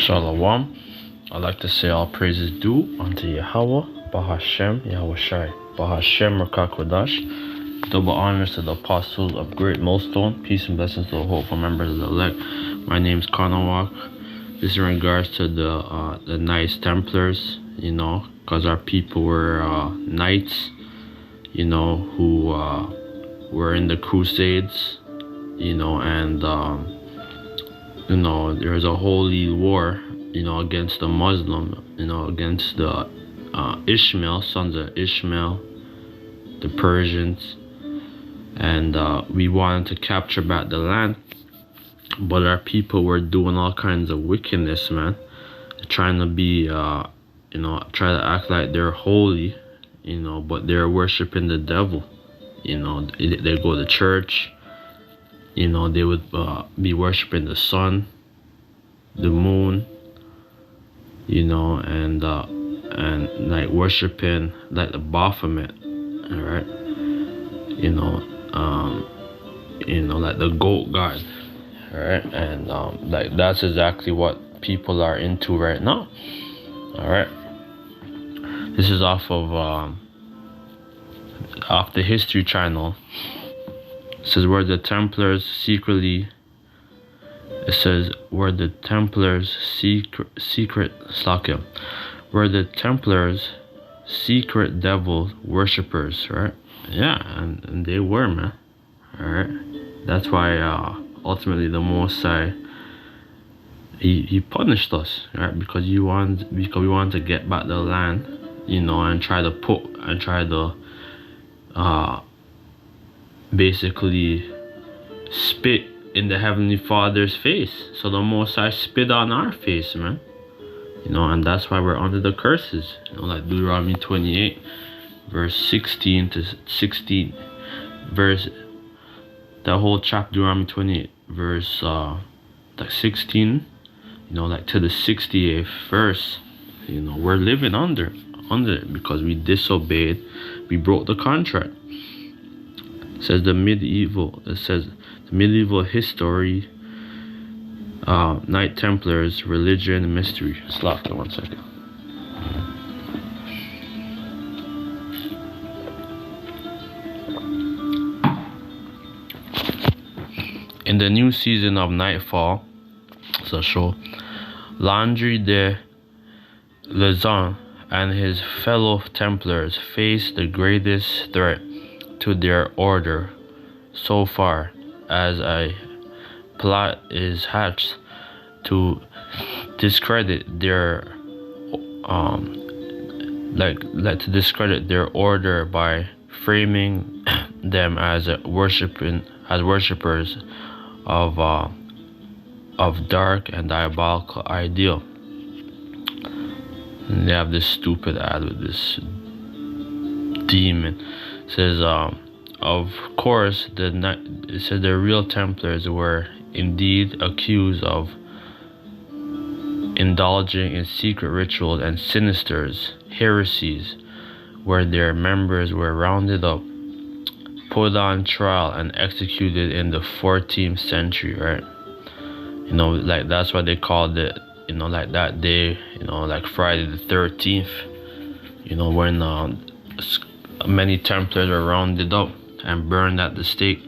Shalom. I'd like to say all praises due unto Yahweh, Bahashem, Yahweh Shai, Bahashem, Rakakwadash. Double honors to the apostles of Great Millstone. Peace and blessings to the hopeful members of the elect. My name is Kanawak. This is in regards to the Knights Templars, because our people were knights, who were in the Crusades, and there was a holy war, against the Muslim, against the Ishmael, sons of Ishmael, the Persians, and we wanted to capture back the land, but our people were doing all kinds of wickedness, man. Trying to be, try to act like they're holy, but they're worshiping the devil. They go to church. They would be worshiping the sun, the moon, and like worshiping like the Baphomet, all right, like the goat god, all right, and like that's exactly what people are into right now, all right. This is off the History Channel. It says where the Templars secret devil worshippers, right? Yeah, and they were, man. All right, that's why ultimately the Most High he punished us, right? Because we wanted to get back the land, and try to basically spit in the Heavenly Father's face. So the Most High spit on our face, man. And that's why we're under the curses. Like Deuteronomy 28, verse 16 to 16. That whole chapter, Deuteronomy 28, verse like 16, like to the 68th verse. We're living under it because we disobeyed, we broke the contract. It says the medieval history, Knight Templars, religion and mystery. Stop for 1 second. In the new season of Nightfall, it's a show, Landry de Lezan and his fellow Templars face the greatest threat to their order so far, as a plot is hatched to discredit their order by framing them as worshippers of dark and diabolical ideal. And they have this stupid ad with this demon. It says, of course, it said the real Templars were indeed accused of indulging in secret rituals and sinister heresies, where their members were rounded up, put on trial, and executed in the 14th century, right? Like that's why they called it, like that day, like Friday the 13th, when many Templars were rounded up and burned at the stake.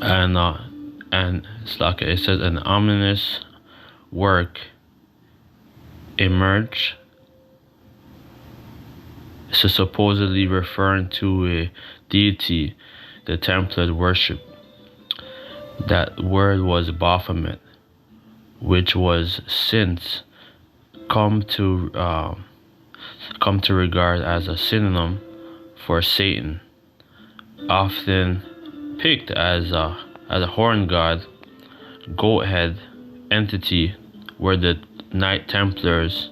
And it's like it says an ominous work emerged. So supposedly referring to a deity the Templars worship. That word was Baphomet, which was since come to regard as a synonym for Satan, often picked as a horn god, goat head entity, where the Knight Templars,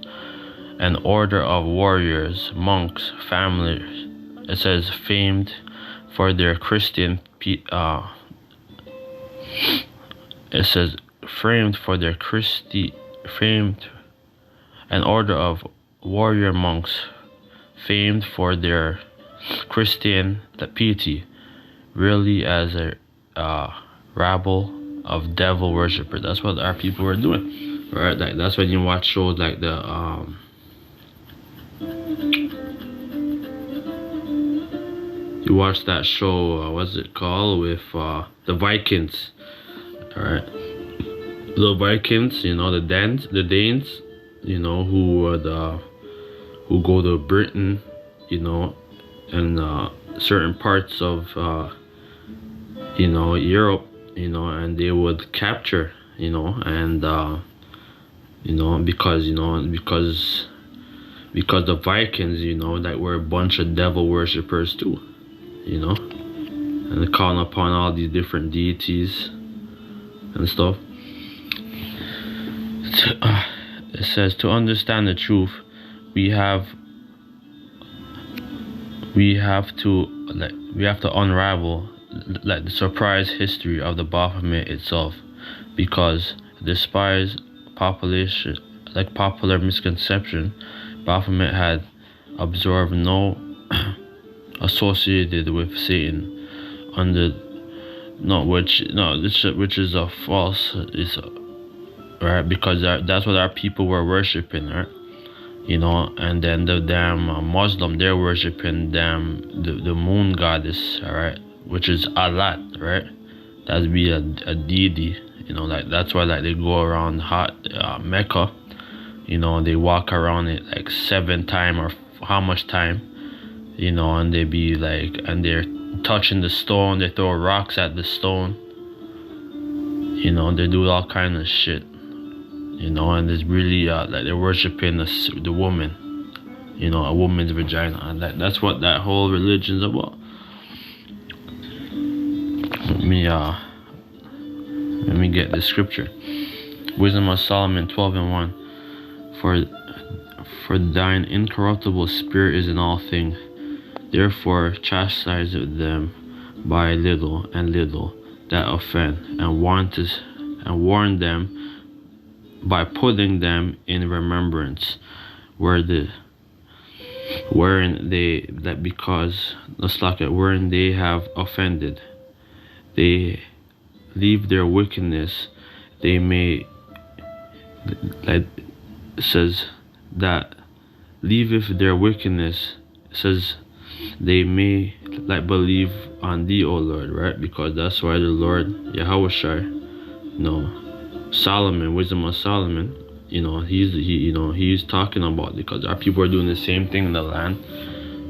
an order of warriors, monks, families, it says famed for their Christian an order of warrior monks famed for their Christian piety, really as a rabble of devil worshippers. That's what our people were doing. right? Like that's when you watch shows like the you watch that show, what's it called, with the Vikings, all right? The Vikings, the Danes, who were who go to Britain, and certain parts of Europe, and they would capture, and because the Vikings, that were a bunch of devil worshippers too, and they're calling upon all these different deities and stuff. It says, to understand the truth, we have to unravel like the surprise history of the Baphomet itself, because despite popular misconception, Baphomet had absorbed no associated with Satan under which is a false, is right, because that's what our people were worshiping, right? And then the damn Muslim, they're worshiping the moon goddess, all right, which is Allah, right? That'd be a deity, like that's why like they go around Mecca, they walk around it like 7 times or how much time, and they be like, and they're touching the stone, they throw rocks at the stone, they do all kind of shit. And it's really like they're worshiping the woman, a woman's vagina, and that's what that whole religion's about. Let me get the scripture. Wisdom of Solomon 12:1. For thine incorruptible spirit is in all things, therefore chastise them by little and little that offend, and warn them by putting them in remembrance, wherein they have offended, they leave their wickedness, they may, like says that leaveth their wickedness, says they may like believe on thee, O Lord, right? Because that's why the Lord Yahushua, Solomon, Wisdom of Solomon, he's talking about, because our people are doing the same thing in the land,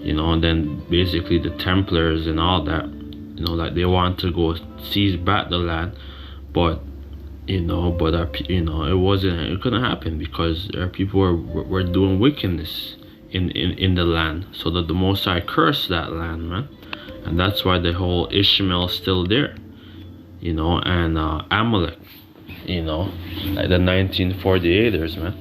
and then basically the Templars and all that, like they want to go seize back the land, but our it couldn't happen, because our people were doing wickedness in the land, so that the Most High cursed that land, man. And that's why the whole Ishmael's still there, and Amalek, like the 1948ers, man,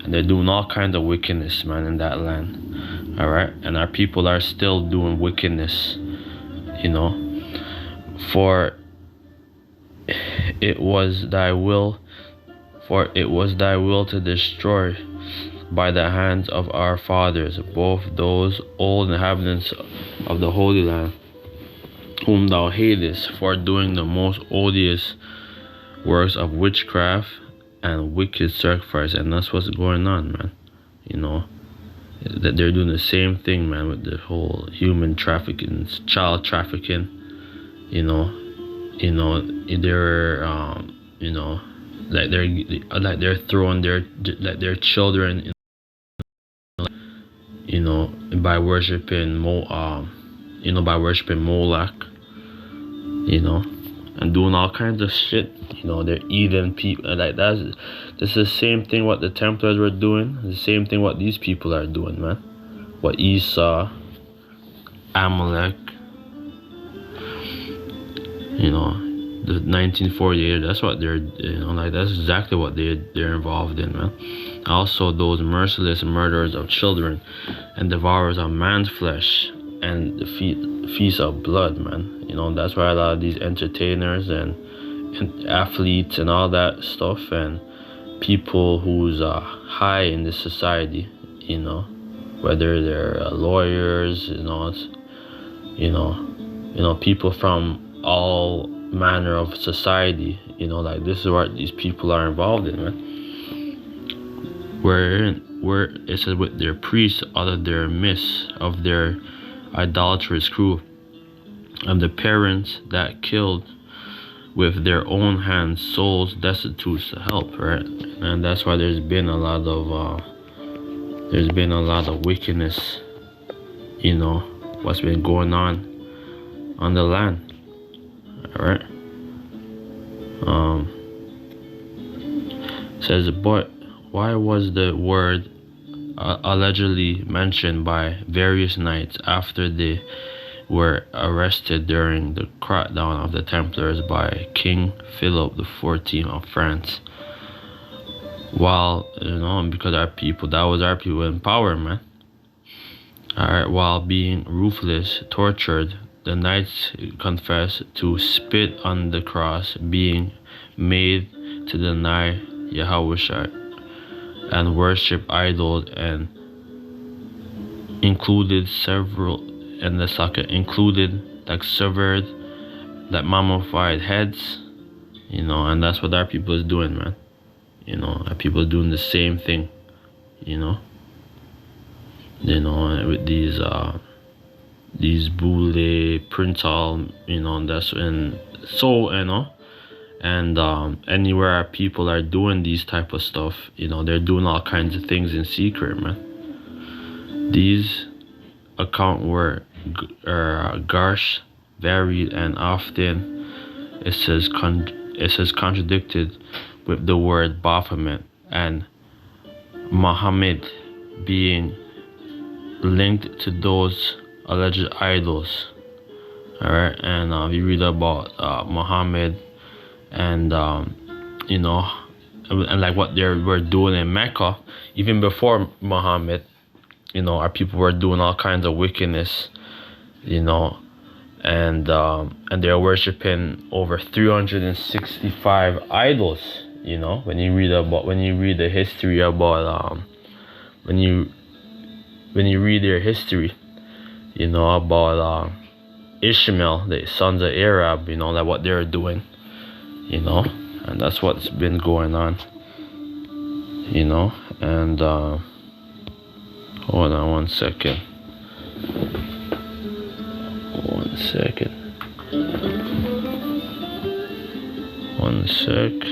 and they're doing all kinds of wickedness, man, in that land, all right? And our people are still doing wickedness, for it was thy will to destroy by the hands of our fathers both those old inhabitants of the Holy Land, whom thou hatest, for doing the most odious works of witchcraft and wicked sacrifice. And that's what's going on, man. That they're doing the same thing, man, with the whole human trafficking, child trafficking. They're throwing their children, by worshiping Moloch, and doing all kinds of shit. They're eating people like that. This is the same thing what the Templars were doing. The same thing what these people are doing, man. What Esau, Amalek, the 1948. That's what they're, that's exactly what they're involved in, man. Also, those merciless murderers of children and devourers of man's flesh and the feast of blood, man. That's why a lot of these entertainers and athletes and all that stuff, and people who's high in this society, whether they're lawyers, people from all manner of society, like this is what these people are involved in, man. where it says with their priests out of their midst of their idolatrous crew, and the parents that killed with their own hands souls destitute to help, right? And that's why there's been a lot of wickedness, what's been going on the land, all right? Says, but why was the word allegedly mentioned by various knights after they were arrested during the crackdown of the Templars by King Philip XIV of France? While, because that was our people in power, man. Alright, while being ruthless, tortured, the knights confessed to spit on the cross, being made to deny Yahweh and worship idols, and included like severed, like mummified heads, and that's what our people is doing, man. Our people doing the same thing, with these boule printal, that's and so and anywhere our people are doing these type of stuff, they're doing all kinds of things in secret, man. These accounts were garsh, varied, and often it says contradicted with the word Baphomet and Muhammad being linked to those alleged idols. Alright, and we read about Muhammad and and like what they were doing in Mecca. Even before Muhammad, our people were doing all kinds of wickedness, and they're worshiping over 365 idols. When you read the history about when you read their history, about Ishmael, the sons of Arab, like what they're doing, and that's what's been going on, and hold on one second. One sec.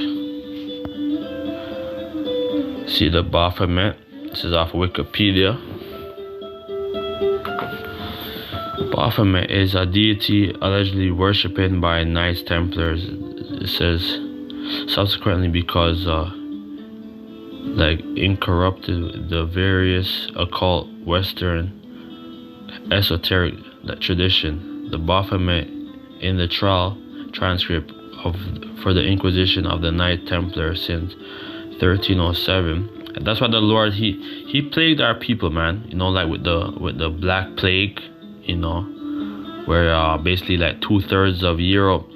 See the Baphomet. This is off of Wikipedia. Baphomet is a deity allegedly worshipped by Knights Templars. It says subsequently because incorrupted the various occult Western esoteric tradition. The Baphomet in the trial transcript for the Inquisition of the Knight Templar since 1307. And that's why the Lord he plagued our people, man. Like with the Black Plague, where basically like 2/3 of Europe,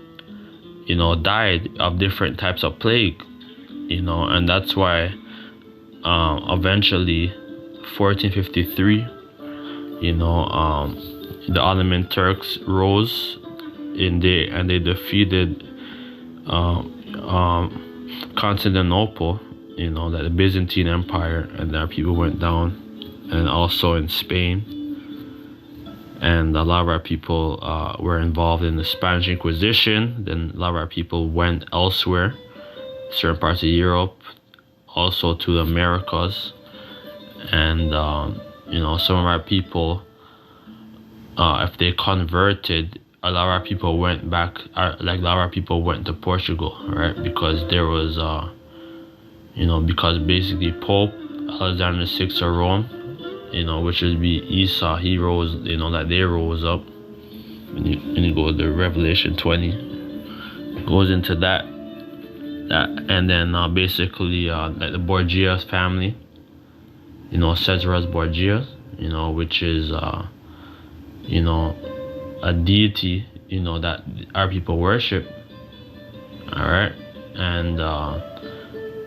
died of different types of plague, and that's why eventually 1453, the Ottoman Turks rose and they defeated Constantinople, that the Byzantine Empire, and our people went down, and also in Spain. And a lot of our people were involved in the Spanish Inquisition. Then a lot of our people went elsewhere, certain parts of Europe, also to the Americas. And some of our people, if they converted, a lot of our people went back. A lot of our people went to Portugal, right? Because there was, because basically Pope Alexander VI of Rome, which would be Esau, he rose, that they rose up. When you go to Revelation 20, it goes into that, and then basically like the Borgia family, Caesar's Borgia, which is a deity, that our people worship. All right, and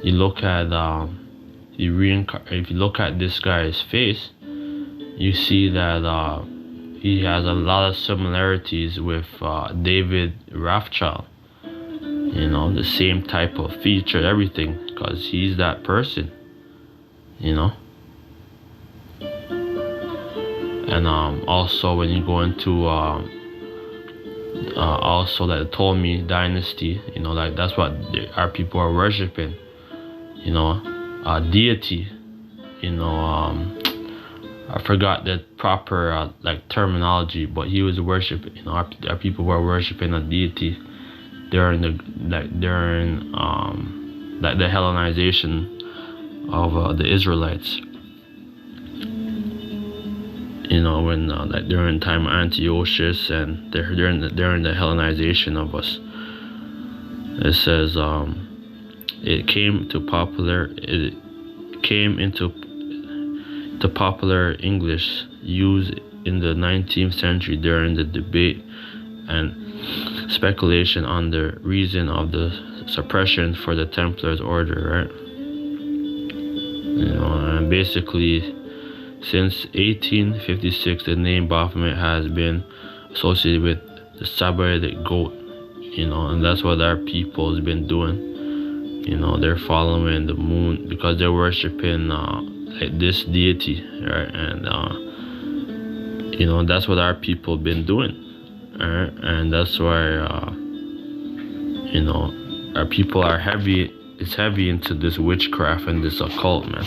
you look at if you look at this guy's face, you see that he has a lot of similarities with David Rothschild. The same type of feature, everything, because he's that person. you know. And also when you go into also like the Ptolemy dynasty, you know, like that's what our people are worshiping, you know, deity, you know. I forgot the proper like terminology, but he was worshiping, you know, our people were worshiping a deity during the like the Hellenization of the Israelites. You know, when like during the time of Antiochus and during the Hellenization of us, it says it came into popular English use in the 19th century during the debate and speculation on the reason of the suppression for the Templars order, right? You know, and basically since 1856 the name Baphomet has been associated with the Sabbatic goat, you know, and that's what our people's been doing. You know, they're following the moon because they're worshiping like this deity, right? And you know, that's what our people been doing, right? And that's why you know, our people are heavy into this witchcraft and this occult, man.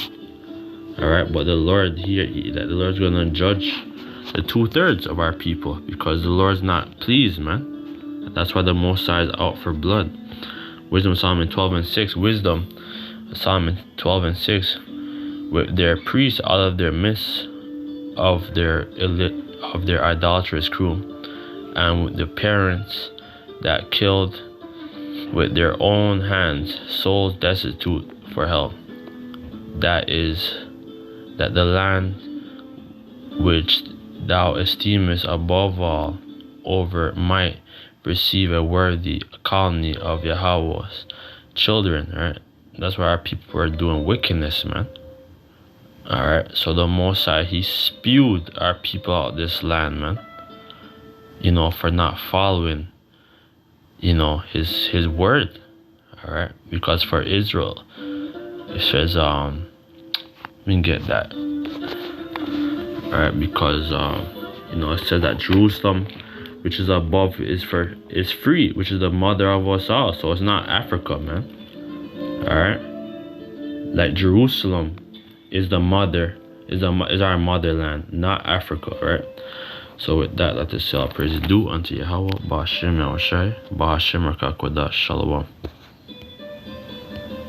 All right, but the Lord the Lord's gonna judge the 2/3 of our people because the Lord's not pleased, man. That's why the Most High is out for blood. Wisdom Solomon 12:6. Wisdom Solomon 12:6. With their priests out of their midst of their idolatrous crew, and with the parents that killed with their own hands souls destitute for hell. That the land which thou esteemest above all over might receive a worthy colony of Yahweh's children, right? That's why our people are doing wickedness, man. Alright, so the Most High, he spewed our people out this land, man. You know, for not following, you know, his word. Alright, because for Israel, it says, let me get that. Alright, because you know, it says that Jerusalem, which is above, is free, which is the mother of us all. So it's not Africa, man. Alright, like Jerusalem is the mother, is our motherland, not Africa, right? So with that, let us say all praise due unto Yahweh, Ba'ashem Yahushai, Ba'ashem Rakakwadash, Shalom.